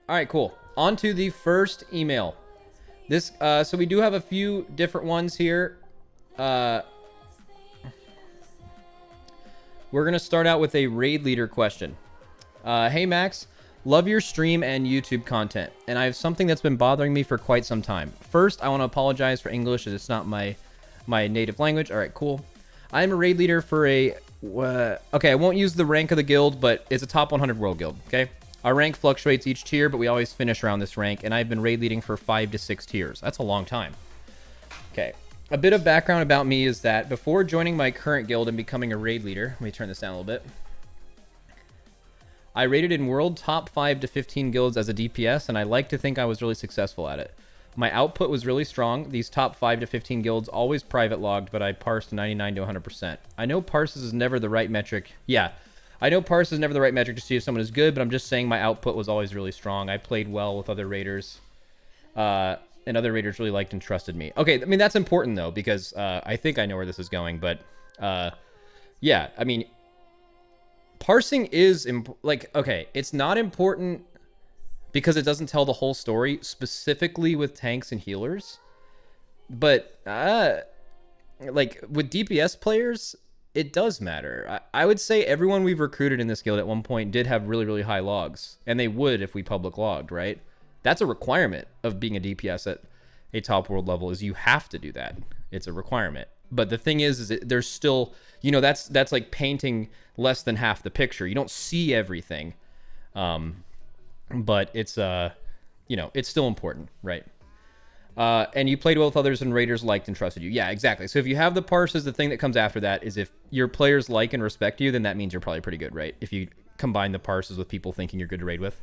All right, cool. On to the first email. This, so we do have a few different ones here. We're gonna start out with a raid leader question. Hey Max, love your stream and YouTube content, and I have something that's been bothering me for quite some time. First, I want to apologize for English as it's not my native language. All right, cool. I'm a raid leader for a... okay, I won't use the rank of the guild, but it's a top 100 world guild, okay? Our rank fluctuates each tier, but we always finish around this rank, and I've been raid leading for 5 to 6 tiers. That's a long time. Okay. A bit of background about me is that before joining my current guild and becoming a raid leader... Let me turn this down a little bit. I raided in world top 5 to 15 guilds as a DPS, and I like to think I was really successful at it. My output was really strong. These top 5 to 15 guilds always private logged, but I parsed 99 to 100%. I know parses is never the right metric. Yeah, I know parse is never the right metric to see if someone is good, but I'm just saying my output was always really strong. I played well with other raiders, and other raiders really liked and trusted me. Okay, I mean, that's important, though, because I think I know where this is going, but yeah, I mean, parsing is, like, okay, it's not important because it doesn't tell the whole story, specifically with tanks and healers. But, like, with DPS players, it does matter. I would say everyone we've recruited in this guild at one point did have really, really high logs. And they would if we public logged, right? That's a requirement of being a DPS at a top world level, is you have to do that. It's a requirement. But the thing is there's still, you know, that's like painting less than half the picture. You don't see everything. But it's, you know, it's still important, right? And you played well with others and raiders liked and trusted you. Yeah, exactly. So if you have the parses, the thing that comes after that is if your players like and respect you, then that means you're probably pretty good, right? If you combine the parses with people thinking you're good to raid with.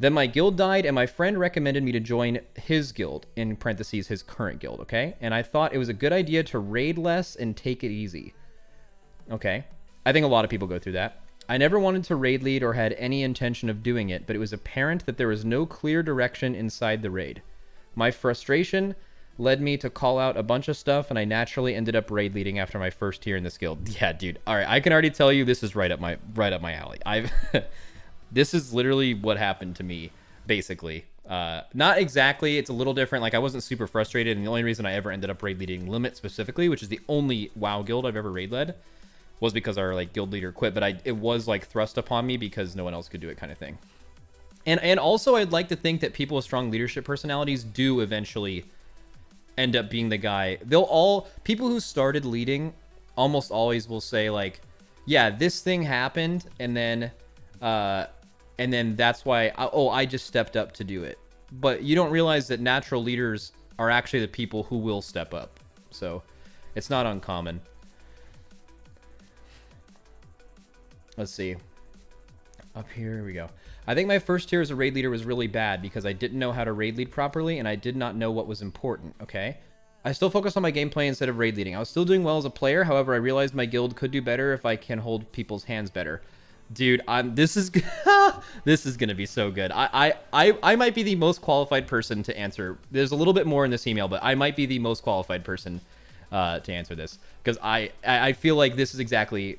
Then my guild died, and my friend recommended me to join his guild, in parentheses, his current guild, okay? And I thought it was a good idea to raid less and take it easy. Okay. I think a lot of people go through that. I never wanted to raid lead or had any intention of doing it, but it was apparent that there was no clear direction inside the raid. My frustration led me to call out a bunch of stuff, and I naturally ended up raid leading after my first tier in this guild. Yeah, dude. All right, I can already tell you this is right up my alley. This is literally what happened to me, basically. Not exactly. It's a little different. Like, I wasn't super frustrated, and the only reason I ever ended up raid leading Limit specifically, which is the only WoW guild I've ever raid led, was because our like guild leader quit. But it was like thrust upon me because no one else could do it, kind of thing. And also, I'd like to think that people with strong leadership personalities do eventually end up being the guy. People who started leading almost always will say, like, yeah, this thing happened, and then that's why, I just stepped up to do it. But you don't realize that natural leaders are actually the people who will step up. So it's not uncommon. Let's see. Up here we go. I think my first tier as a raid leader was really bad because I didn't know how to raid lead properly and I did not know what was important, okay? I still focused on my gameplay instead of raid leading. I was still doing well as a player, however, I realized my guild could do better if I can hold people's hands better. Dude, this is this is gonna be so good. I might be the most qualified person to answer. There's a little bit more in this email, but I might be the most qualified person to answer this because I feel like this is exactly...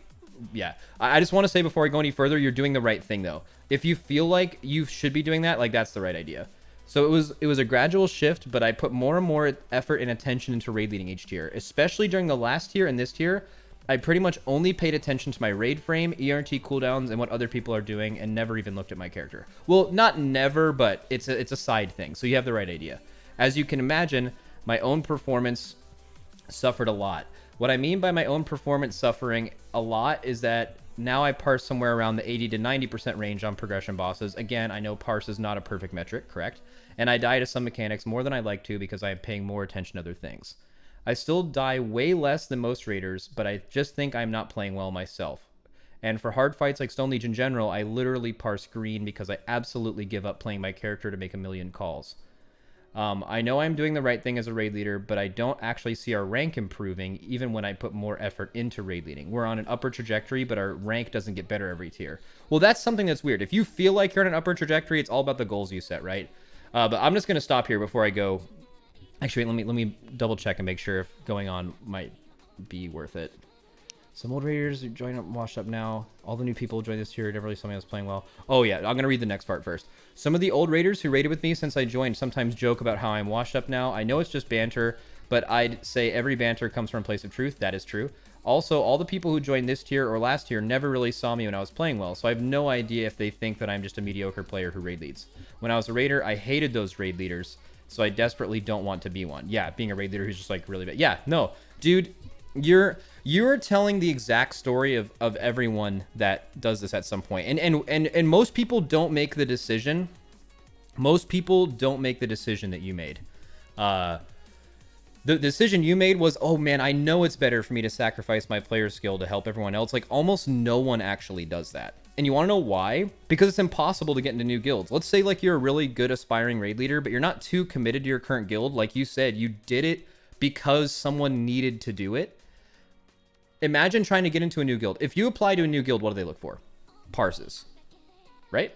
Yeah, I just want to say before I go any further, you're doing the right thing, though. If you feel like you should be doing that, like, that's the right idea. So it was a gradual shift, but I put more and more effort and attention into raid leading each tier, especially during the last tier and this tier. I pretty much only paid attention to my raid frame, ERT cooldowns, and what other people are doing, and never even looked at my character. Well, not never, but it's a side thing, so you have the right idea. As you can imagine, my own performance suffered a lot. What I mean by my own performance suffering a lot is that now I parse somewhere around the 80 to 90% range on progression bosses. Again, I know parse is not a perfect metric, correct? And I die to some mechanics more than I like to because I am paying more attention to other things. I still die way less than most raiders, but I just think I'm not playing well myself. And for hard fights like Stone Legion General, I literally parse green because I absolutely give up playing my character to make a million calls. I know I'm doing the right thing as a raid leader, but I don't actually see our rank improving even when I put more effort into raid leading. We're on an upper trajectory, but our rank doesn't get better every tier. Well, that's something that's weird. If you feel like you're on an upper trajectory, it's all about the goals you set, right? But I'm just going to stop here before I go. Actually, let me double check and make sure if going on might be worth it. Some old raiders who join up, washed up now. All the new people who joined this tier never really saw me as playing well. Oh yeah, I'm gonna read the next part first. Some of the old raiders who raided with me since I joined sometimes joke about how I'm washed up now. I know it's just banter, but I'd say every banter comes from a place of truth. That is true. Also, all the people who joined this tier or last tier never really saw me when I was playing well, so I have no idea if they think that I'm just a mediocre player who raid leads. When I was a raider, I hated those raid leaders, so I desperately don't want to be one. Yeah, being a raid leader who's just like really bad. Yeah, no, dude, you're telling the exact story of everyone that does this at some point. And most people don't make the decision. Most people don't make the decision that you made. The decision you made was, oh man, I know it's better for me to sacrifice my player skill to help everyone else. Like, almost no one actually does that. And you want to know why? Because it's impossible to get into new guilds. Let's say like you're a really good aspiring raid leader, but you're not too committed to your current guild. Like you said, you did it because someone needed to do it. Imagine trying to get into a new guild. If you apply to a new guild, what do they look for? Parses, right?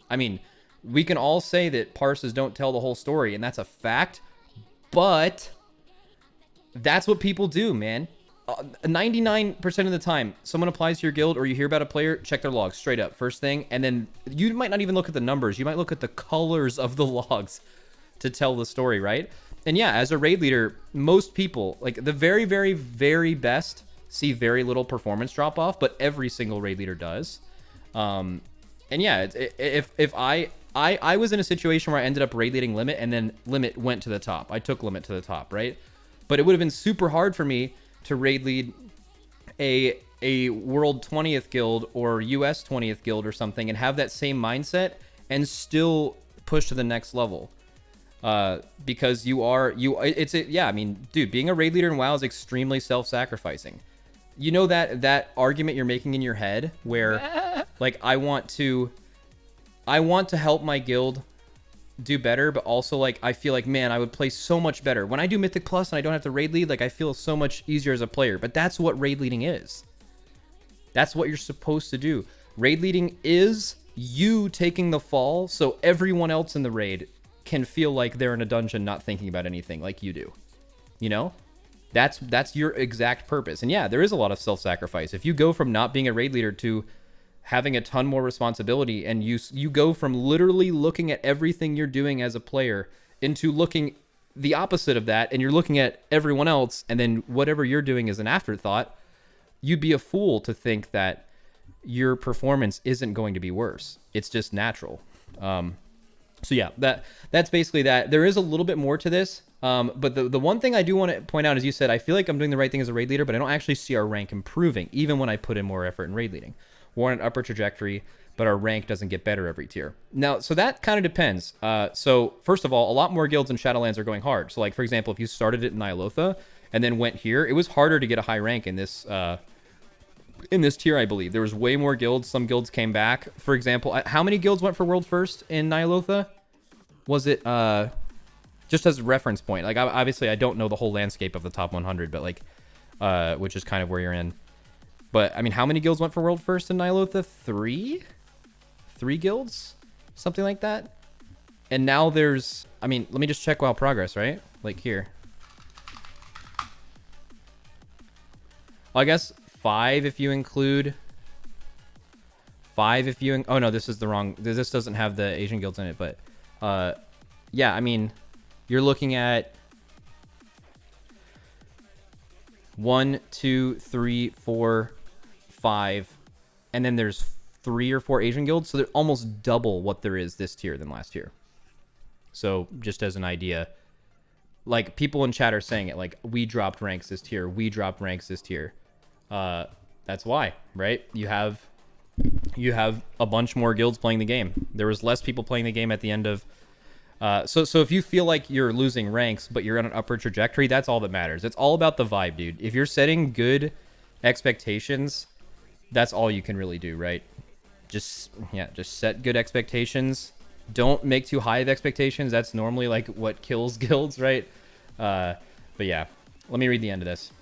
I mean, we can all say that parses don't tell the whole story, and that's a fact. But that's what people do, man. 99% of the time, someone applies to your guild or you hear about a player, check their logs straight up, first thing. And then you might not even look at the numbers. You might look at the colors of the logs to tell the story, right? And yeah, as a raid leader, most people, like the very, very, very best, see very little performance drop off, but every single raid leader does. And yeah, if I was in a situation where I ended up raid leading limit and then limit went to the top. I took limit to the top, right? But it would have been super hard for me to raid lead a world 20th guild or US 20th guild or something and have that same mindset and still push to the next level. Because yeah, I mean, dude, being a raid leader in WoW is extremely self-sacrificing. You know that argument you're making in your head where like I want to help my guild do better, but also like I feel like, man, I would play so much better when I do Mythic Plus and I don't have to raid lead. Like I feel so much easier as a player. But that's what raid leading is. That's what you're supposed to do. Raid leading is you taking the fall so everyone else in the raid can feel like they're in a dungeon not thinking about anything like you do. You know? That's your exact purpose. And yeah, there is a lot of self-sacrifice. If you go from not being a raid leader to having a ton more responsibility, and you go from literally looking at everything you're doing as a player into looking the opposite of that, and you're looking at everyone else, and then whatever you're doing is an afterthought, you'd be a fool to think that your performance isn't going to be worse. It's just natural. So yeah, that's basically that. There is a little bit more to this, but the one thing I do want to point out is you said, I feel like I'm doing the right thing as a raid leader, but I don't actually see our rank improving, even when I put in more effort in raid leading. We're on an upper trajectory, but our rank doesn't get better every tier. Now, so that kind of depends. So first of all, a lot more guilds in Shadowlands are going hard. So like, for example, if you started it in Nyalotha and then went here, it was harder to get a high rank in this tier, I believe. There was way more guilds. Some guilds came back. For example, how many guilds went for world first in Nyalotha? Was it, just as a reference point, like obviously I don't know the whole landscape of the top 100, but like, which is kind of where you're in. But, I mean, how many guilds went for world first in Nyalotha? 3? 3 guilds? Something like that? And now there's... I mean, let me just check WoW progress, right? Like, here. Well, I guess 5 if you include... 5 if you... Oh, no, this is the wrong... This doesn't have the Asian guilds in it, but... yeah, I mean, you're looking at... 1, 2, 3, 4... 5, and then there's 3 or 4 Asian guilds, so they're almost double what there is this tier than last year. So just as an idea, like people in chat are saying it, like we dropped ranks this tier, we dropped ranks this tier. That's why, right? You have a bunch more guilds playing the game. There was less people playing the game at the end of so if you feel like you're losing ranks but you're on an upward trajectory, that's all that matters. It's all about the vibe, dude. If you're setting good expectations, that's all you can really do, right? Just set good expectations. Don't make too high of expectations. That's normally like what kills guilds, right? But yeah, let me read the end of this.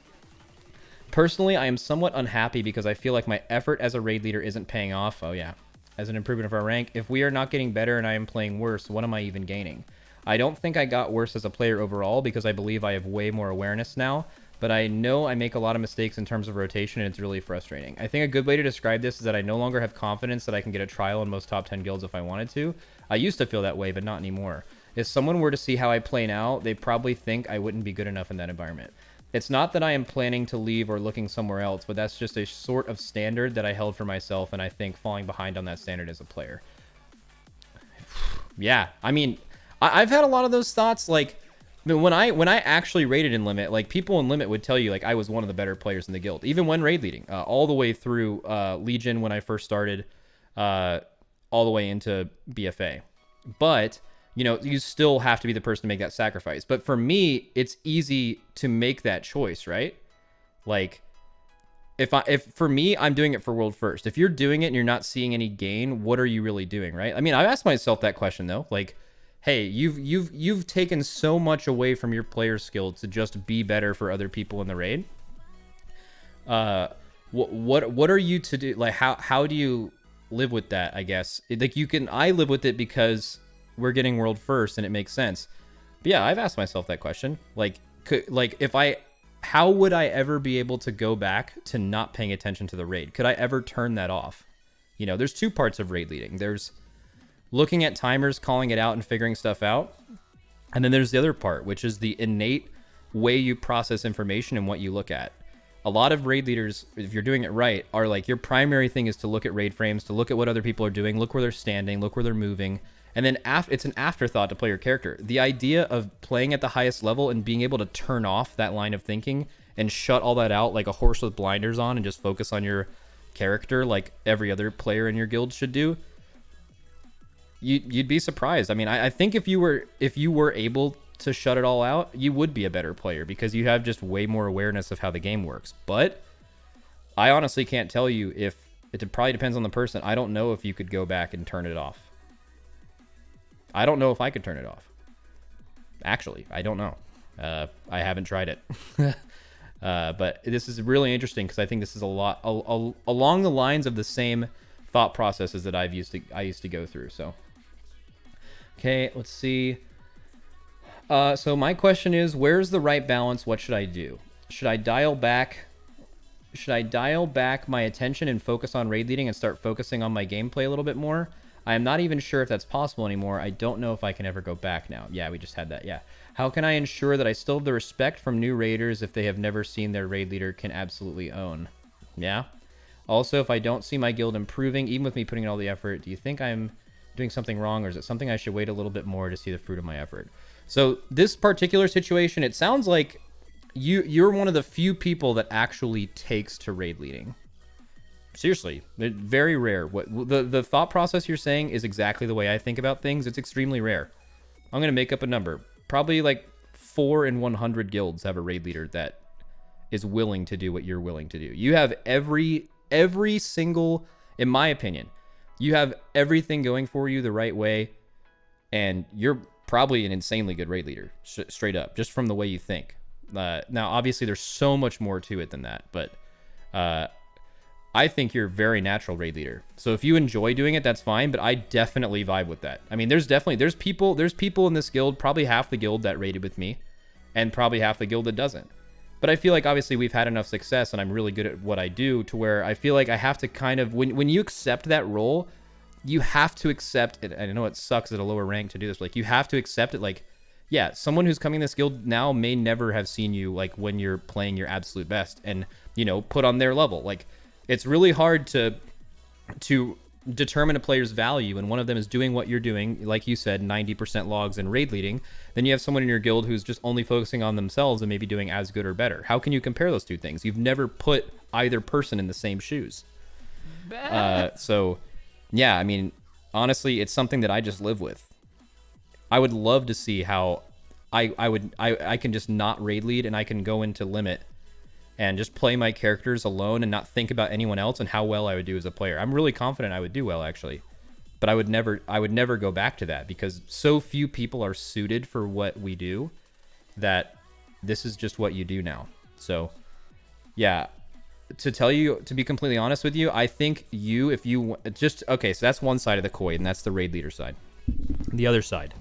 Personally, I am somewhat unhappy because I feel like my effort as a raid leader isn't paying off. Oh yeah, as an improvement of our rank. If we are not getting better and I am playing worse, what am I even gaining? I don't think I got worse as a player overall because I believe I have way more awareness now, but I know I make a lot of mistakes in terms of rotation, and it's really frustrating. I think a good way to describe this is that I no longer have confidence that I can get a trial in most top 10 guilds if I wanted to. I used to feel that way, but not anymore. If someone were to see how I play now, they'd probably think I wouldn't be good enough in that environment. It's not that I am planning to leave or looking somewhere else, but that's just a sort of standard that I held for myself, and I think falling behind on that standard as a player. Yeah, I mean, I've had a lot of those thoughts. Like, when I actually raided in Limit, like, people in Limit would tell you, like, I was one of the better players in the guild, even when raid leading, all the way through Legion when I first started, all the way into BFA. But, you know, you still have to be the person to make that sacrifice. But for me, it's easy to make that choice, right? Like, if for me, I'm doing it for world first. If you're doing it and you're not seeing any gain, what are you really doing, right? I mean, I've asked myself that question though. Like, hey, you've taken so much away from your player skill to just be better for other people in the raid. What are you to do? Like, how do you live with that? I guess like I live with it because we're getting world first and it makes sense. But yeah, I've asked myself that question. Like, how would I ever be able to go back to not paying attention to the raid? Could I ever turn that off? You know, there's two parts of raid leading. There's looking at timers, calling it out, and figuring stuff out. And then there's the other part, which is the innate way you process information and what you look at. A lot of raid leaders, if you're doing it right, are like, your primary thing is to look at raid frames, to look at what other people are doing, look where they're standing, look where they're moving. And then it's an afterthought to play your character. The idea of playing at the highest level and being able to turn off that line of thinking and shut all that out like a horse with blinders on and just focus on your character like every other player in your guild should do, you'd be surprised. I mean, I think if you were able to shut it all out, you would be a better player because you have just way more awareness of how the game works. But I honestly can't tell you if it probably depends on the person. I don't know if you could go back and turn it off. I don't know if I could turn it off. Actually, I don't know. I haven't tried it. But this is really interesting because I think this is a lot along the lines of the same thought processes that I used to go through. So, okay, let's see. So my question is, where's the right balance? What should I do? Should I dial back my attention and focus on raid leading and start focusing on my gameplay a little bit more? I am not even sure if that's possible anymore. I don't know if I can ever go back now. Yeah, we just had that. Yeah. How can I ensure that I still have the respect from new raiders if they have never seen their raid leader can absolutely own? Yeah. Also, if I don't see my guild improving, even with me putting in all the effort, do you think I'm doing something wrong, or is it something I should wait a little bit more to see the fruit of my effort? So this particular situation, it sounds like you're one of the few people that actually takes to raid leading. Seriously, very rare. What the thought process you're saying is exactly the way I think about things. It's extremely rare. I'm gonna make up a number. Probably like 4 in 100 guilds have a raid leader that is willing to do what you're willing to do. You have every single, in my opinion, you have everything going for you the right way, and you're probably an insanely good raid leader, straight up, just from the way you think. Now, obviously, there's so much more to it than that, but I think you're a very natural raid leader. So if you enjoy doing it, that's fine, but I definitely vibe with that. I mean, there's people in this guild, probably half the guild that raided with me, and probably half the guild that doesn't. But I feel like obviously we've had enough success and I'm really good at what I do to where I feel like I have to kind of, when you accept that role, you have to accept it. I know it sucks at a lower rank to do this, but like, you have to accept it. Like, yeah, someone who's coming to this guild now may never have seen you like when you're playing your absolute best and, you know, put on their level. Like, it's really hard to determine a player's value, and one of them is doing what you're doing, like you said, 90% logs and raid leading. Then you have someone in your guild who's just only focusing on themselves and maybe doing as good or better. How can you compare those two things? You've never put either person in the same shoes. So yeah, I mean, honestly, it's something that I just live with. I would love to see how I can just not raid lead and I can go into limit and just play my characters alone and not think about anyone else and how well I would do as a player. I'm really confident I would do well, actually. But I would never go back to that because so few people are suited for what we do that this is just what you do now. So, yeah, to be completely honest with you, I think okay, so that's one side of the coin, and that's the raid leader side. The other side,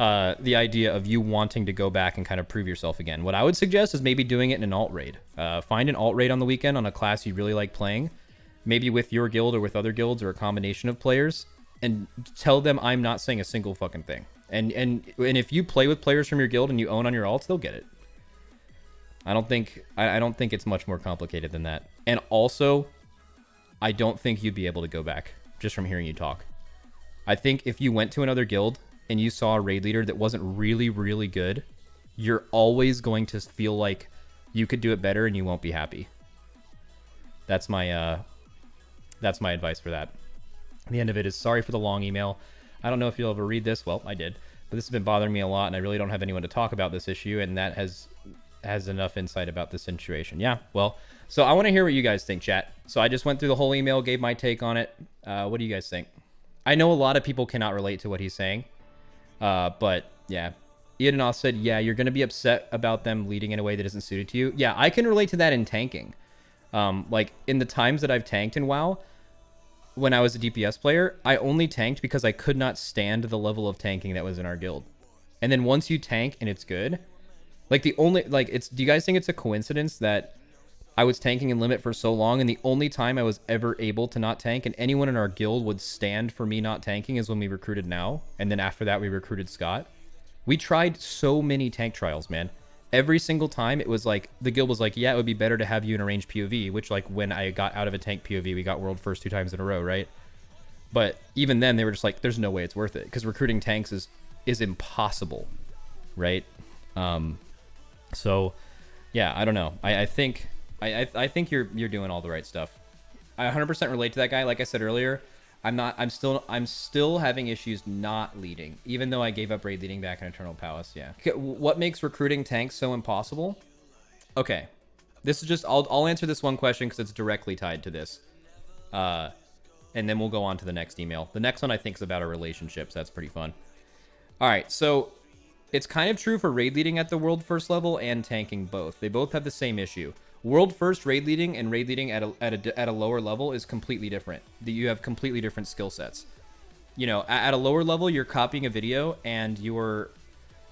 the idea of you wanting to go back and kind of prove yourself again. What I would suggest is maybe doing it in an alt raid. Find an alt raid on the weekend on a class you really like playing, maybe with your guild or with other guilds or a combination of players, and tell them I'm not saying a single fucking thing. And if you play with players from your guild and you own on your alts, they'll get it. I don't think it's much more complicated than that. And also, I don't think you'd be able to go back just from hearing you talk. I think if you went to another guild and you saw a raid leader that wasn't really, really good, you're always going to feel like you could do it better and you won't be happy. That's my advice for that. The end of it is sorry for the long email. I don't know if you'll ever read this. Well, I did. But this has been bothering me a lot, and I really don't have anyone to talk about this issue, and that has enough insight about the situation. Yeah, well, so I want to hear what you guys think, chat. So I just went through the whole email, gave my take on it. What do you guys think? I know a lot of people cannot relate to what he's saying, but yeah. Ianov said, yeah, you're going to be upset about them leading in a way that isn't suited to you. Yeah, I can relate to that in tanking. Like, in the times that I've tanked in WoW, when I was a DPS player, I only tanked because I could not stand the level of tanking that was in our guild. And then once you tank and it's good, like do you guys think it's a coincidence that I was tanking in limit for so long, and the only time I was ever able to not tank and anyone in our guild would stand for me not tanking is when we recruited Now, and then after that we recruited Scott. We tried so many tank trials, man. Every single time it was like, the guild was like, yeah, it would be better to have you in a ranged POV, which like when I got out of a tank POV, we got world first 2 times in a row, right? But even then they were just like, there's no way it's worth it, because recruiting tanks is impossible, right? So yeah, I don't know. I think you're doing all the right stuff. I 100% relate to that guy. Like I said earlier, I'm still having issues not leading, even though I gave up raid leading back in Eternal Palace. Yeah. Okay, what makes recruiting tanks so impossible? Okay, this is just I'll answer this one question because it's directly tied to this, and then we'll go on to the next email. The next one I think is about our relationships. That's pretty fun. All right, so it's kind of true for raid leading at the world first level and tanking both. They both have the same issue. World first raid leading and raid leading at a lower level is completely different. You have completely different skill sets. You know, at a lower level, you're copying a video and you're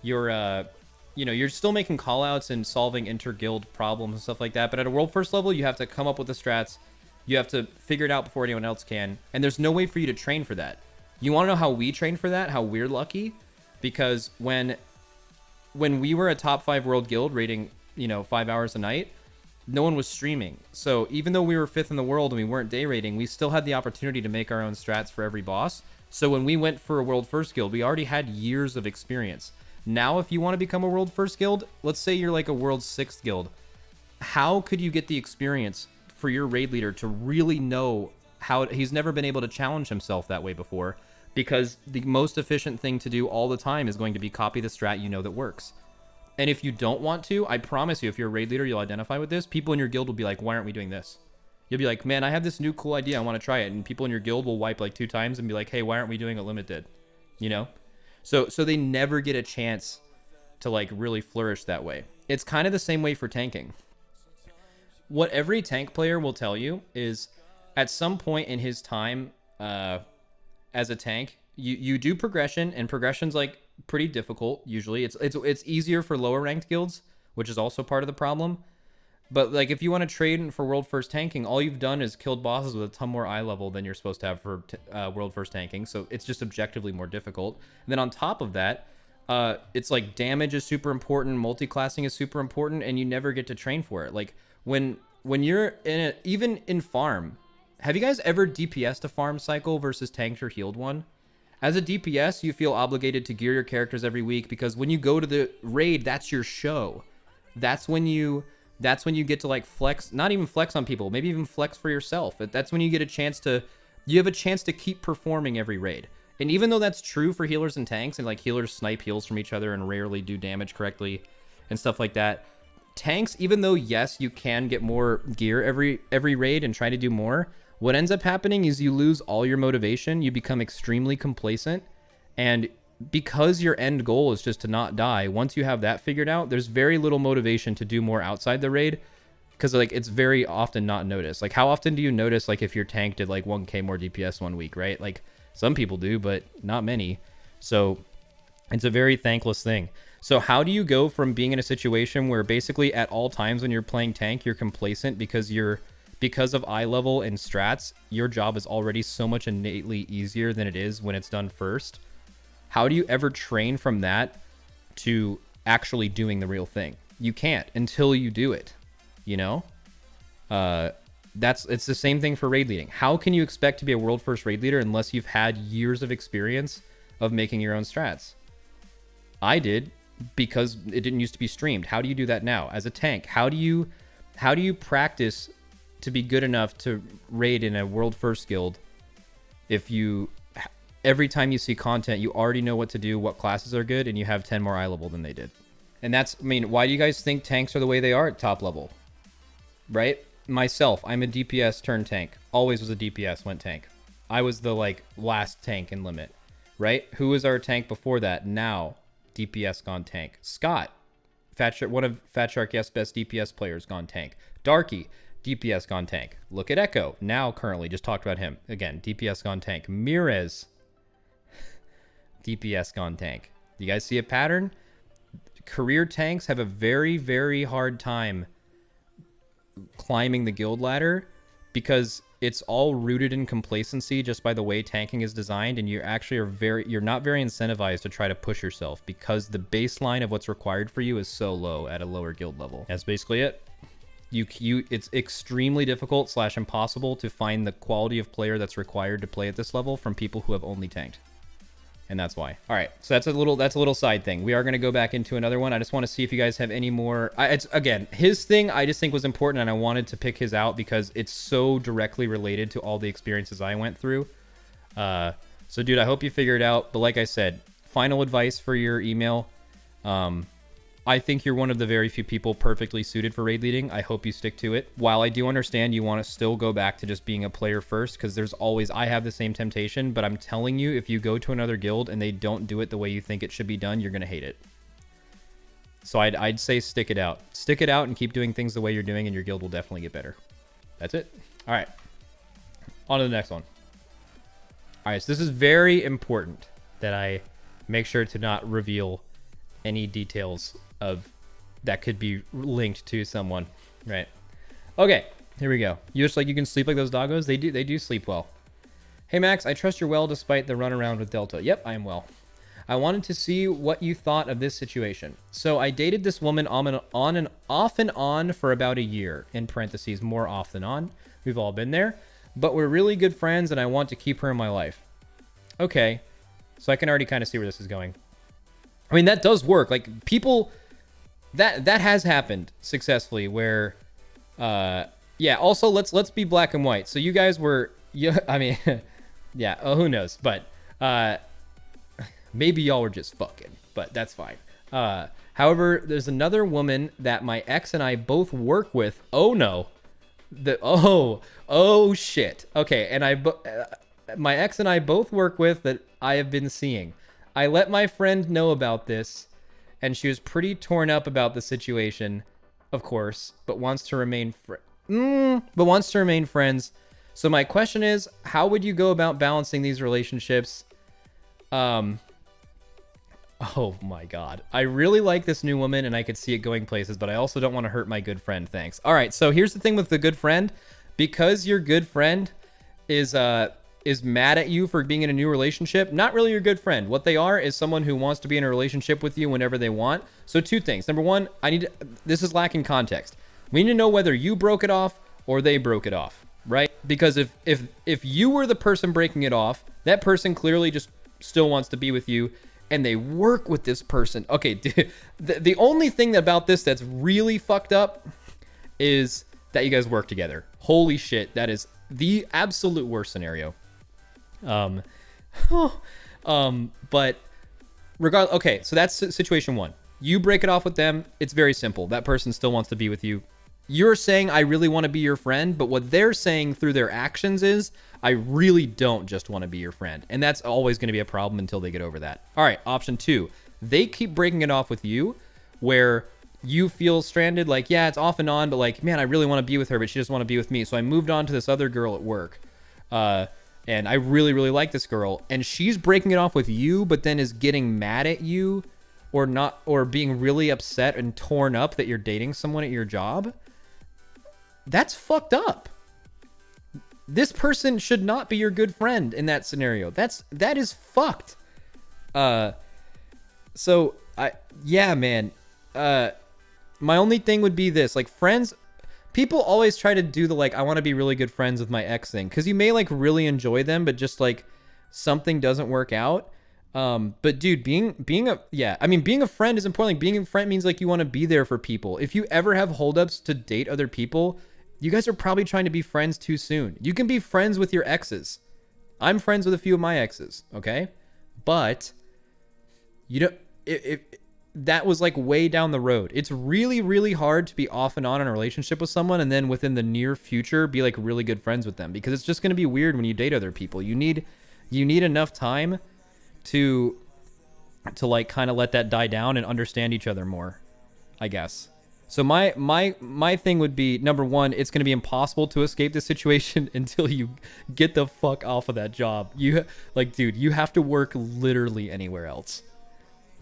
still making callouts and solving inter-guild problems and stuff like that. But at a world first level, you have to come up with the strats. You have to figure it out before anyone else can. And there's no way for you to train for that. You want to know how we train for that? How we're lucky? Because when we were a top 5 world guild rating, 5 hours a night, no one was streaming. So even though we were 5th in the world and we weren't day rating, we still had the opportunity to make our own strats for every boss. So when we went for a world first guild, we already had years of experience. Now, if you want to become a world first guild, let's say you're like a world 6th guild, how could you get the experience for your raid leader to really know how he's never been able to challenge himself that way before? Because the most efficient thing to do all the time is going to be copy the strat that works. And if you don't want to, I promise you, if you're a raid leader, you'll identify with this. People in your guild will be like, why aren't we doing this? You'll be like, man, I have this new cool idea. I want to try it. And people in your guild will wipe like 2 times and be like, hey, why aren't we doing it limited? So they never get a chance to like really flourish that way. It's kind of the same way for tanking. What every tank player will tell you is at some point in his time as a tank, you do progression, and progression's like pretty difficult usually. It's easier for lower ranked guilds, which is also part of the problem. But like if you want to trade for world first tanking, all you've done is killed bosses with a ton more eye level than you're supposed to have for world first tanking. So it's just objectively more difficult. And then on top of that, it's like damage is super important, multi-classing is super important, and you never get to train for it. Like when you're even in farm, have you guys ever DPS'd a farm cycle versus tanked or healed one? As a DPS, you feel obligated to gear your characters every week because when you go to the raid, that's your show. That's when you get to like flex, not even flex on people, maybe even flex for yourself. That's when you have a chance to keep performing every raid. And even though that's true for healers and tanks, and like healers snipe heals from each other and rarely do damage correctly and stuff like that, tanks, even though yes, you can get more gear every raid and try to do more, what ends up happening is you lose all your motivation, you become extremely complacent, and because your end goal is just to not die, once you have that figured out, there's very little motivation to do more outside the raid, because like it's very often not noticed. Like how often do you notice like if your tank did like 1k more DPS one week, right? Like some people do, but not many. So It's a very thankless thing. So how do you go from being in a situation where basically at all times when you're playing tank, you're complacent because of eye level and strats, your job is already so much innately easier than it is when it's done first. How do you ever train from that to actually doing the real thing? You can't until you do it, you know? It's the same thing for raid leading. How can you expect to be a world first raid leader unless you've had years of experience of making your own strats? I did, because it didn't used to be streamed. How do you do that now as a tank? How do you practice to be good enough to raid in a world first guild if you every time you see content you already know what to do, what classes are good, and you have 10 more eye level than they did? And that's, I mean, why do you guys think tanks are the way they are at top level? Right? Myself, I'm a DPS turned tank. Always was a DPS, went tank. I was the like last tank in limit, right? Who was our tank before that? Now DPS gone tank. Scott, one of Fat Shark Yes best DPS players, gone tank. Darky, DPS gone tank. Look at Echo, now currently, just talked about him. Again, DPS gone tank. Mirez, DPS gone tank. You guys see a pattern? Career tanks have a very, very hard time climbing the guild ladder because it's all rooted in complacency just by the way tanking is designed, and you actually you're not very incentivized to try to push yourself because the baseline of what's required for you is so low at a lower guild level. That's basically it. It's extremely difficult / impossible to find the quality of player that's required to play at this level from people who have only tanked. And that's why. All right, so that's a little side thing. We are going to go back into another one. I just want to see if you guys have any more. Again, his thing I just think was important, and I wanted to pick his out because it's so directly related to all the experiences I went through. So, dude, I hope you figure it out. But like I said, final advice for your email. I think you're one of the very few people perfectly suited for raid leading. I hope you stick to it. While I do understand you want to still go back to just being a player first, because there's always, I have the same temptation, but I'm telling you, if you go to another guild and they don't do it the way you think it should be done, you're going to hate it. So I'd say stick it out. Stick it out and keep doing things the way you're doing, and your guild will definitely get better. That's it. All right. On to the next one. All right, so this is very important that I make sure to not reveal any details of that could be linked to someone, right? Okay, here we go. You can sleep like those doggos. They do sleep well. Hey Max, I trust you're well despite the run around with Delta. Yep, I am well. I wanted to see what you thought of this situation. So I dated this woman on and on for about a year, in parentheses, more off than on. We've all been there, but we're really good friends and I want to keep her in my life. Okay, so I can already kind of see where this is going. I mean, that does work. Like, people, that has happened successfully where, yeah, also let's be black and white. So you guys were, yeah, I mean, yeah, who knows, but, maybe y'all were just fucking, but that's fine. However, there's another woman that my ex and I both work with. Oh no. Oh shit. Okay. And my ex and I both work with that I have been seeing. I let my friend know about this, and she was pretty torn up about the situation, of course, but wants to remain friends. So my question is, how would you go about balancing these relationships? Oh my God. I really like this new woman, and I could see it going places, but I also don't want to hurt my good friend. Thanks. All right, so here's the thing with the good friend. Because your good friend is mad at you for being in a new relationship, not really your good friend. What they are is someone who wants to be in a relationship with you whenever they want. So two things. Number one, this is lacking context. We need to know whether you broke it off or they broke it off, right? Because if you were the person breaking it off, that person clearly just still wants to be with you, and they work with this person. Okay, the only thing about this that's really fucked up is that you guys work together. Holy shit, that is the absolute worst scenario. But regardless, okay, so that's situation one. You break it off with them. It's very simple. That person still wants to be with you. You're saying, I really want to be your friend, but what they're saying through their actions is, I really don't just want to be your friend. And that's always going to be a problem until they get over that. All right, option two. They keep breaking it off with you, where you feel stranded, like, yeah, it's off and on, but like, man, I really want to be with her, but she doesn't want to be with me. So I moved on to this other girl at work. and I really, really like this girl, and she's breaking it off with you, but then is getting mad at you or not, or being really upset and torn up that you're dating someone at your job, that's fucked up. This person should not be your good friend in that scenario. That is fucked. So yeah, man. My only thing would be this, like, friends, people always try to do the, like, I want to be really good friends with my ex thing, because you may, like, really enjoy them, but just, like, something doesn't work out. But dude, being a friend is important. Like, being a friend means, like, you want to be there for people. If you ever have holdups to date other people, you guys are probably trying to be friends too soon. You can be friends with your exes. I'm friends with a few of my exes, okay? But you don't, if that was like way down the road. It's really, really hard to be off and on in a relationship with someone and then within the near future be like really good friends with them, because it's just going to be weird when you date other people. You need enough time to like kind of let that die down and understand each other more, I guess. So my thing would be, number one, it's going to be impossible to escape this situation until you get the fuck off of that job. You, like, dude, you have to work literally anywhere else.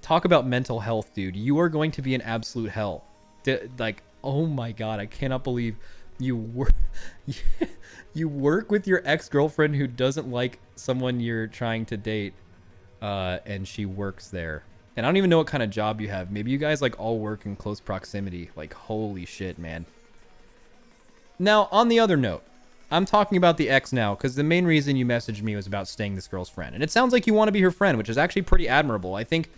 Talk about mental health, dude. You are going to be in absolute hell. Like, oh my God, I cannot believe you work you work with your ex-girlfriend who doesn't like someone you're trying to date, and she works there. And I don't even know what kind of job you have. Maybe you guys like all work in close proximity. Like, holy shit, man. Now, on the other note, I'm talking about the ex now, because the main reason you messaged me was about staying this girl's friend. And it sounds like you want to be her friend, which is actually pretty admirable. I think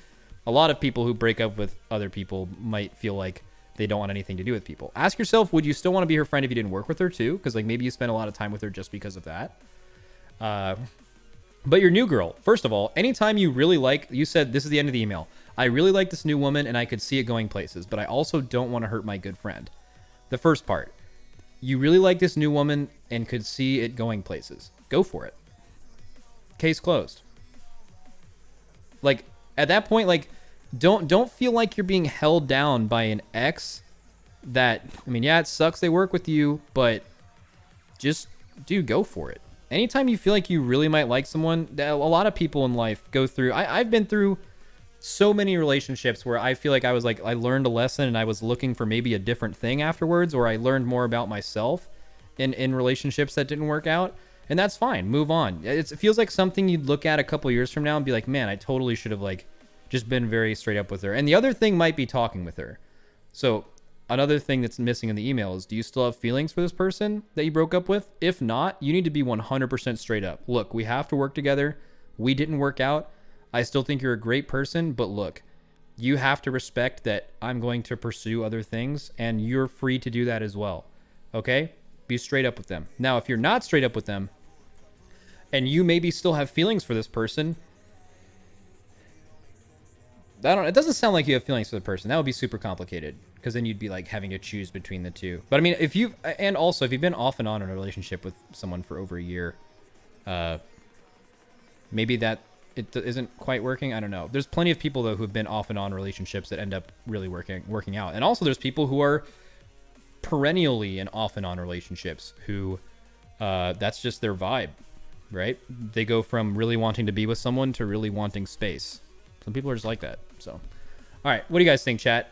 a lot of people who break up with other people might feel like they don't want anything to do with people. Ask yourself, would you still want to be her friend if you didn't work with her too? Because like maybe you spend a lot of time with her just because of that. But your new girl, first of all, anytime you really like, you said, this is the end of the email, I really like this new woman and I could see it going places, but I also don't want to hurt my good friend. The first part, you really like this new woman and could see it going places. Go for it. Case closed. Like, at that point, like, don't feel like you're being held down by an ex that, I mean, yeah, it sucks they work with you, but just, dude, go for it. Anytime you feel like you really might like someone, a lot of people in life go through, I've been through so many relationships where I feel like I was like, I learned a lesson and I was looking for maybe a different thing afterwards, or I learned more about myself in relationships that didn't work out. And that's fine. Move on. It feels like something you'd look at a couple years from now and be like, man, I totally should have like just been very straight up with her. And the other thing might be talking with her. So another thing that's missing in the email is, do you still have feelings for this person that you broke up with? If not, you need to be 100% straight up. Look, we have to work together. We didn't work out. I still think you're a great person, but look, you have to respect that I'm going to pursue other things and you're free to do that as well. Okay? Be straight up with them. Now, if you're not straight up with them and you maybe still have feelings for this person, it doesn't sound like you have feelings for the person. That would be super complicated, because then you'd be like having to choose between the two. But I mean, if you've been off and on in a relationship with someone for over a year, maybe that it isn't quite working. I don't know. There's plenty of people though who've been off and on relationships that end up really working out. And also there's people who are perennially in off and on relationships who that's just their vibe, right? They go from really wanting to be with someone to really wanting space. Some people are just like that. So, all right, what do you guys think, chat?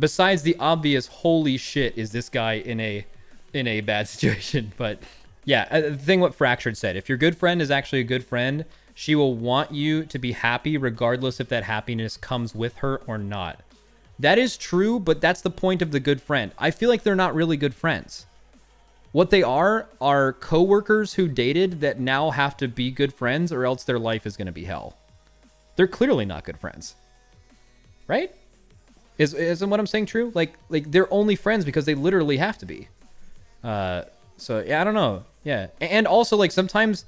Besides the obvious, holy shit, is this guy in a bad situation? But yeah, the thing what Fractured said, if your good friend is actually a good friend, she will want you to be happy regardless if that happiness comes with her or not. That is true, but that's the point of the good friend. I feel like they're not really good friends. What they are coworkers who dated that now have to be good friends, or else their life is going to be hell. They're clearly not good friends. Right? Isn't what I'm saying true? Like they're only friends because they literally have to be. So yeah, I don't know. Yeah. And also like sometimes,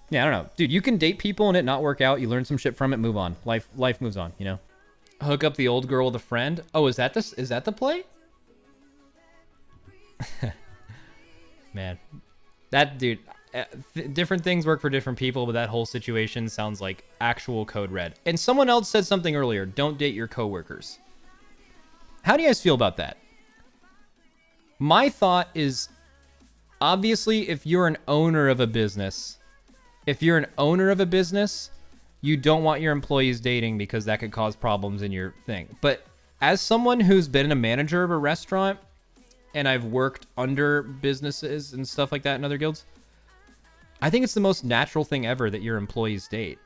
yeah, I don't know. Dude, you can date people and it not work out. You learn some shit from it, move on. Life moves on, you know? Hook up the old girl with a friend. Oh, is that the play? Man. That dude, different things work for different people, but that whole situation sounds like actual code red. And someone else said something earlier, don't date your coworkers. How do you guys feel about that? My thought is, obviously, if you're an owner of a business If you're an owner of a business, you don't want your employees dating because that could cause problems in your thing. But as someone who's been a manager of a restaurant and I've worked under businesses and stuff like that in other guilds, I think it's the most natural thing ever that your employees date.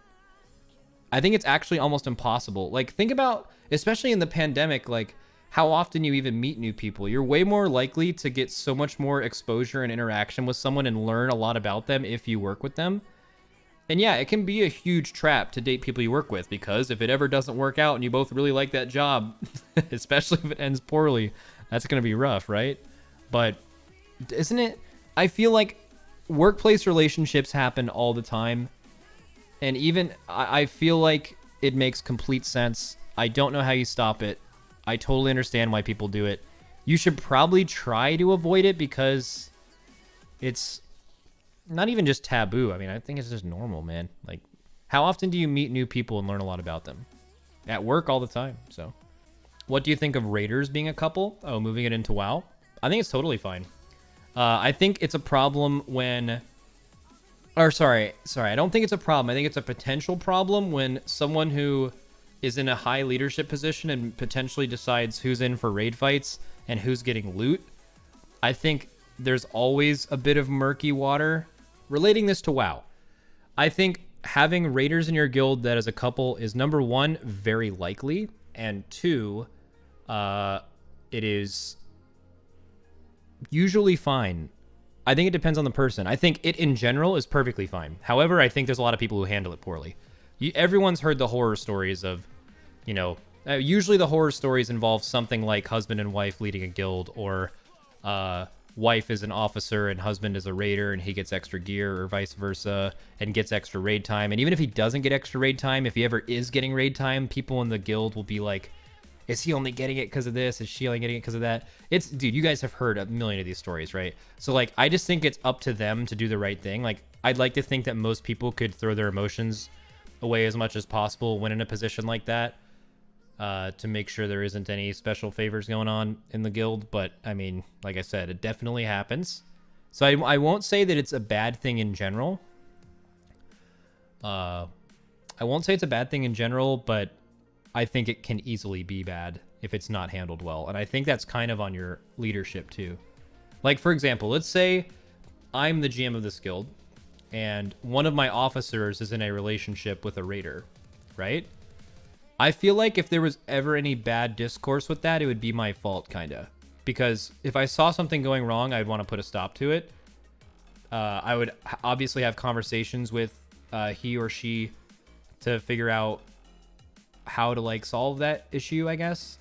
I think it's actually almost impossible. Like, think about, especially in the pandemic, like how often you even meet new people. You're way more likely to get so much more exposure and interaction with someone and learn a lot about them if you work with them. And yeah, it can be a huge trap to date people you work with, because if it ever doesn't work out and you both really like that job, especially if it ends poorly, that's going to be rough, right? But isn't it? I feel like workplace relationships happen all the time. And even I feel like it makes complete sense. I don't know how you stop it. I totally understand why people do it. You should probably try to avoid it because it's not even just taboo. I mean, I think it's just normal, man. Like, how often do you meet new people and learn a lot about them? At work all the time. So, what do you think of Raiders being a couple? Oh, moving it into WoW? I think it's totally fine. I think it's a problem when... Or sorry, I don't think it's a problem. I think it's a potential problem when someone who is in a high leadership position and potentially decides who's in for raid fights and who's getting loot. I think there's always a bit of murky water. Relating this to WoW, I think having raiders in your guild that is a couple is, number one, very likely, and two, it is usually fine. I think it depends on the person. I think it in general is perfectly fine. However, I think there's a lot of people who handle it poorly. Everyone's heard the horror stories of, usually the horror stories involve something like husband and wife leading a guild, or wife is an officer and husband is a raider and he gets extra gear, or vice versa, and gets extra raid time. And even if he doesn't get extra raid time, if he ever is getting raid time, people in the guild will be like, is he only getting it because of this? Is she only getting it because of that? Dude, you guys have heard a million of these stories, right? So, like, I just think it's up to them to do the right thing. Like, I'd like to think that most people could throw their emotions away as much as possible when in a position like that, to make sure there isn't any special favors going on in the guild. But, I mean, like I said, it definitely happens. So I won't say that it's a bad thing in general. I won't say it's a bad thing in general, but I think it can easily be bad if it's not handled well. And I think that's kind of on your leadership too. Like, for example, let's say I'm the GM of this guild and one of my officers is in a relationship with a raider, right? I feel like if there was ever any bad discourse with that, it would be my fault, kind of. Because if I saw something going wrong, I'd want to put a stop to it. I would obviously have conversations with he or she to figure out how to, like, solve that issue, I guess.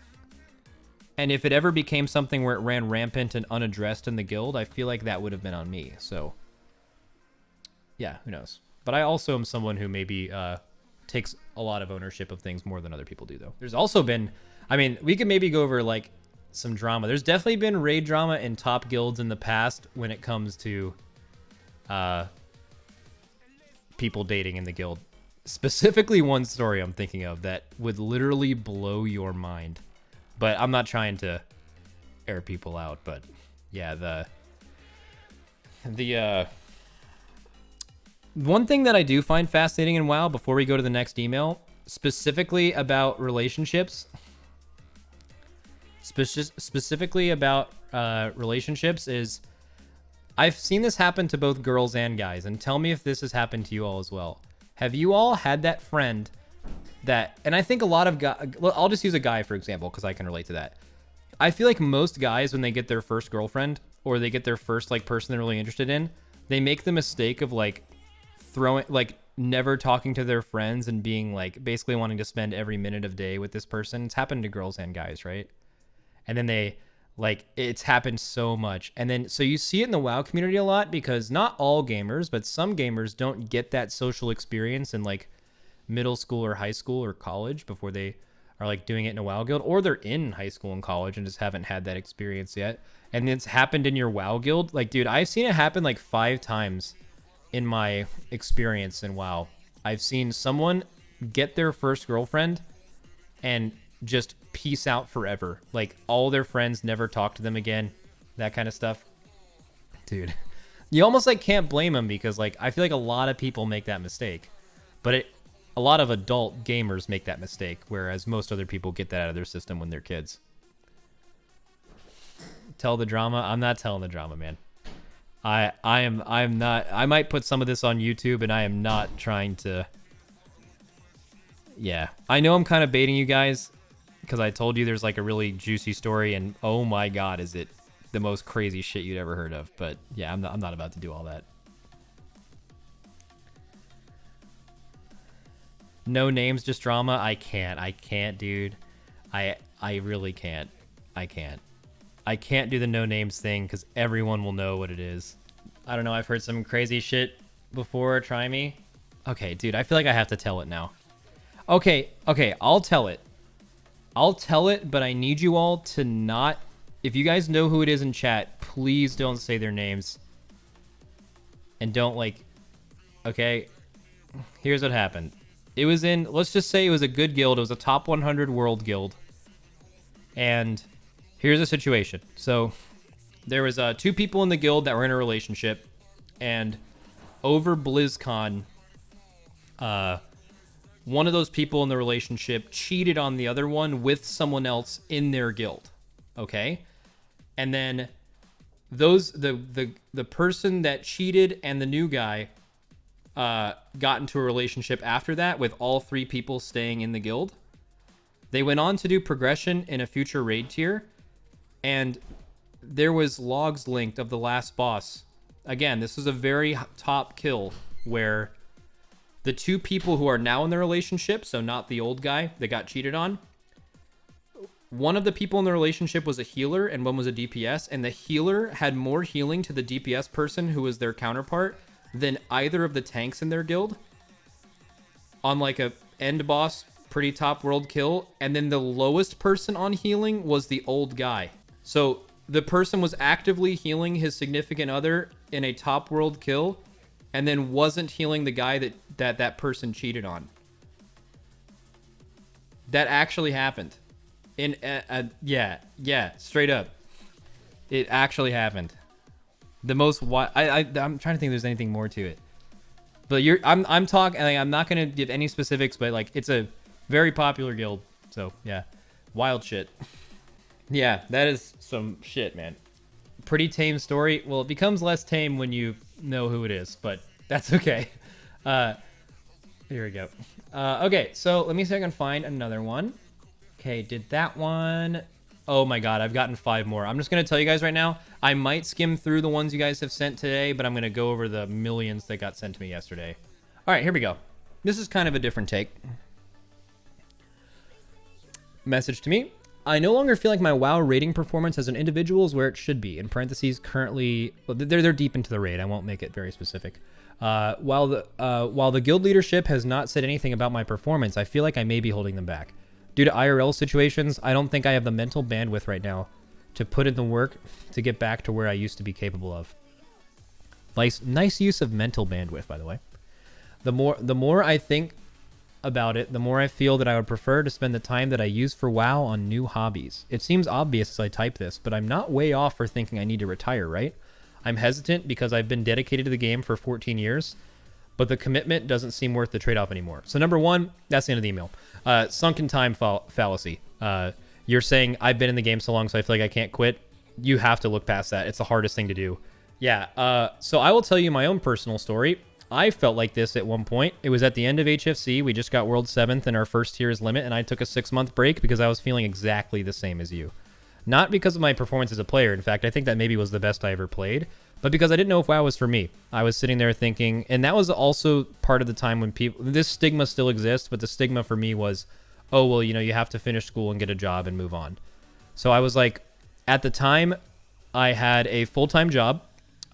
And if it ever became something where it ran rampant and unaddressed in the guild, I feel like that would have been on me. So, yeah, who knows? But I also am someone who maybe takes a lot of ownership of things more than other people do, though. There's also been, I mean, we could maybe go over, like, some drama. There's definitely been raid drama in top guilds in the past when it comes to people dating in the guild. Specifically one story I'm thinking of that would literally blow your mind. But I'm not trying to air people out, but yeah, the one thing that I do find fascinating in WoW, before we go to the next email, specifically about relationships, is I've seen this happen to both girls and guys, and tell me if this has happened to you all as well. Have you all had that friend that, and I think a lot of guys, well, I'll just use a guy for example, because I can relate to that. I feel like most guys, when they get their first girlfriend, or they get their first, like, person they're really interested in, they make the mistake of, like, never talking to their friends and being, like, basically wanting to spend every minute of day with this person. It's happened to girls and guys, right? And then they, like, it's happened so much. And then, so you see it in the WoW community a lot, because not all gamers, but some gamers don't get that social experience in, like, middle school or high school or college before they are, like, doing it in a WoW guild, or they're in high school and college and just haven't had that experience yet. And it's happened in your WoW guild. Like, dude, I've seen it happen like 5 times in my experience in WoW. I've seen someone get their first girlfriend and just peace out forever. Like, all their friends never talk to them again. That kind of stuff. Dude, You almost like can't blame them because like I feel like a lot of people make that mistake, but a lot of adult gamers make that mistake, whereas most other people get that out of their system when they're kids. Tell the drama. I'm not telling the drama, man. I'm not. I might put some of this on YouTube, and I am not trying to. Yeah, I know I'm kind of baiting you guys because I told you there's like a really juicy story, and oh my god, is it the most crazy shit you'd ever heard of? But yeah, I'm not about to do all that. No names, just drama. I can't, dude. I really can't. I can't do the no names thing because everyone will know what it is. I don't know. I've heard some crazy shit before. Try me. Okay, dude. I feel like I have to tell it now. Okay. I'll tell it. But I need you all to not. If you guys know who it is in chat, please don't say their names. And don't like. Okay. Here's what happened. It was in, let's just say it was a good guild. It was a top 100 world guild. And here's the situation. So there was 2 people in the guild that were in a relationship. And over BlizzCon, one of those people in the relationship cheated on the other one with someone else in their guild. Okay? And then the person that cheated and the new guy got into a relationship after that with all 3 people staying in the guild. They went on to do progression in a future raid tier, and there was logs linked of the last boss. Again, this was a very top kill where the 2 people who are now in the relationship, so not the old guy that got cheated on, one of the people in the relationship was a healer and one was a DPS, and the healer had more healing to the DPS person who was their counterpart than either of the tanks in their guild on like a end boss pretty top world kill. And then the lowest person on healing was the old guy. So the person was actively healing his significant other in a top world kill and then wasn't healing the guy that person cheated on. That actually happened. Yeah, straight up. It actually happened. The most I'm trying to think if there's anything more to it. But I'm talking, like, I'm not gonna give any specifics, but like it's a very popular guild. So yeah. Wild shit. Yeah, that is some shit, man. Pretty tame story. Well, it becomes less tame when you know who it is, but that's okay. Here we go. Okay, so let me see if I can find another one. Okay, did that one. Oh my god, I've gotten 5 more. I'm just going to tell you guys right now, I might skim through the ones you guys have sent today, but I'm going to go over the millions that got sent to me yesterday. All right, here we go. This is kind of a different take. Message to me. I no longer feel like my WoW rating performance as an individual is where it should be. In parentheses, currently, well, they're deep into the raid. I won't make it very specific. While the guild leadership has not said anything about my performance, I feel like I may be holding them back. Due to IRL situations, I don't think I have the mental bandwidth right now to put in the work to get back to where I used to be capable of. Nice use of mental bandwidth, by the way. The more I think about it, the more I feel that I would prefer to spend the time that I use for WoW on new hobbies. It seems obvious as I type this, but I'm not way off for thinking I need to retire, right? I'm hesitant because I've been dedicated to the game for 14 years, but the commitment doesn't seem worth the trade-off anymore. So number 1, that's the end of the email. Sunken time fallacy. You're saying I've been in the game so long, so I feel like I can't quit. You have to look past that. It's the hardest thing to do. Yeah. So I will tell you my own personal story. I felt like this at one point. It was at the end of HFC. We just got World 7th in our first tier's limit, and I took a 6-month break because I was feeling exactly the same as you. Not because of my performance as a player. In fact, I think that maybe was the best I ever played, but because I didn't know if WoW was for me. I was sitting there thinking, and that was also part of the time when people, this stigma still exists, but the stigma for me was, oh, well, you know, you have to finish school and get a job and move on. So I was like, at the time, I had a full-time job,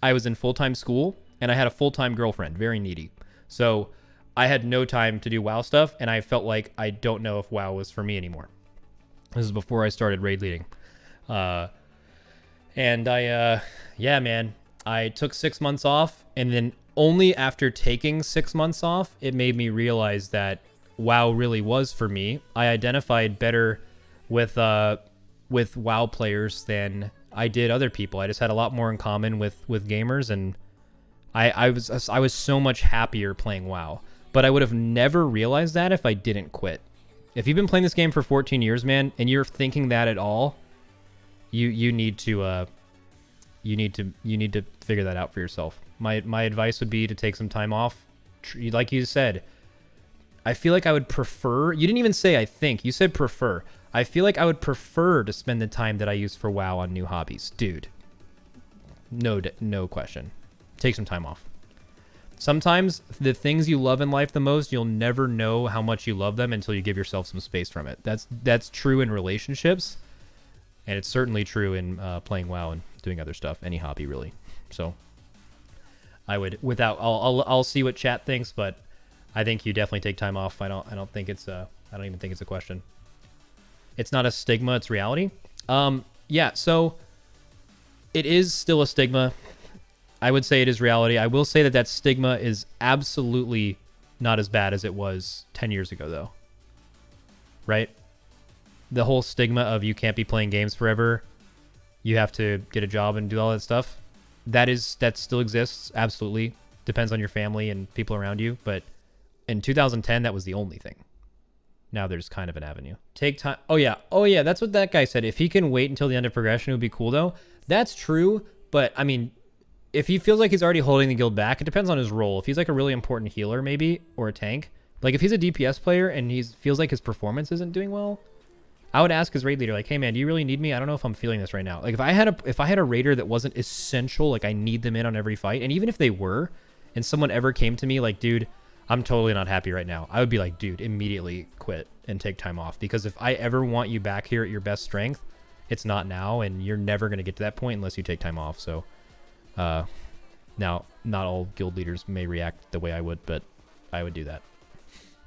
I was in full-time school, and I had a full-time girlfriend, very needy. So I had no time to do WoW stuff, and I felt like I don't know if WoW was for me anymore. This is before I started raid leading. And yeah, man, I took 6 months off, and then only after taking 6 months off, it made me realize that WoW really was for me. I identified better with WoW players than I did other people. I just had a lot more in common with gamers, and I was so much happier playing WoW. But I would have never realized that if I didn't quit. If you've been playing this game for 14 years, man, and you're thinking that at all, you need to figure that out for yourself. My advice would be to take some time off. Like you said, I feel like I would prefer. You didn't even say I think. You said prefer. I feel like I would prefer to spend the time that I use for WoW on new hobbies, dude. No question. Take some time off. Sometimes the things you love in life the most, you'll never know how much you love them until you give yourself some space from it. That's true in relationships, and it's certainly true in playing WoW and doing other stuff, any hobby really. So I would, I'll see what chat thinks, but I think you definitely take time off. I don't even think it's a question. It's not a stigma, it's reality. Yeah, so it is still a stigma. I would say it is reality. I will say that stigma is absolutely not as bad as it was 10 years ago, though. Right? The whole stigma of you can't be playing games forever. You have to get a job and do all that stuff. That still exists. Absolutely. Depends on your family and people around you. But in 2010, that was the only thing. Now there's kind of an avenue. Take time. Oh, yeah. That's what that guy said. If he can wait until the end of progression, it would be cool, though. That's true. But, I mean, if he feels like he's already holding the guild back, it depends on his role. If he's like a really important healer, maybe, or a tank. Like, if he's a DPS player and he feels like his performance isn't doing well, I would ask his raid leader, like, hey, man, do you really need me? I don't know if I'm feeling this right now. Like, if I had a raider that wasn't essential, like, I need them in on every fight, and even if they were, and someone ever came to me like, dude, I'm totally not happy right now, I would be like, dude, immediately quit and take time off. Because if I ever want you back here at your best strength, it's not now, and you're never going to get to that point unless you take time off. So, now, not all guild leaders may react the way I would, but I would do that.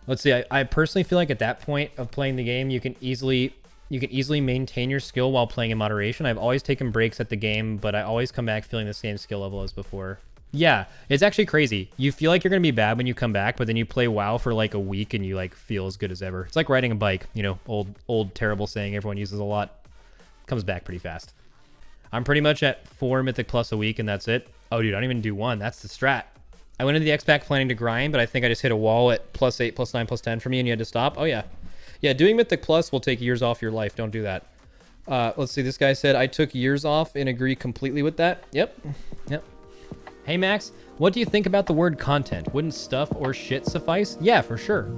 Let's see. I personally feel like at that point of playing the game, you can easily maintain your skill while playing in moderation. I've always taken breaks at the game, but I always come back feeling the same skill level as before. Yeah, it's actually crazy. You feel like you're going to be bad when you come back, but then you play WoW for like a week and you like feel as good as ever. It's like riding a bike, you know, old terrible saying everyone uses a lot. Comes back pretty fast. I'm pretty much at 4 Mythic Plus a week and that's it. Oh, dude, I don't even do 1. That's the strat. I went into the X-Pack planning to grind, but I think I just hit a wall at +8, +9, +10 for me, and you had to stop. Oh, yeah. Yeah, doing Mythic Plus will take years off your life. Don't do that. Let's see. This guy said, I took years off and agree completely with that. Yep. Hey, Max, what do you think about the word content? Wouldn't stuff or shit suffice? Yeah, for sure.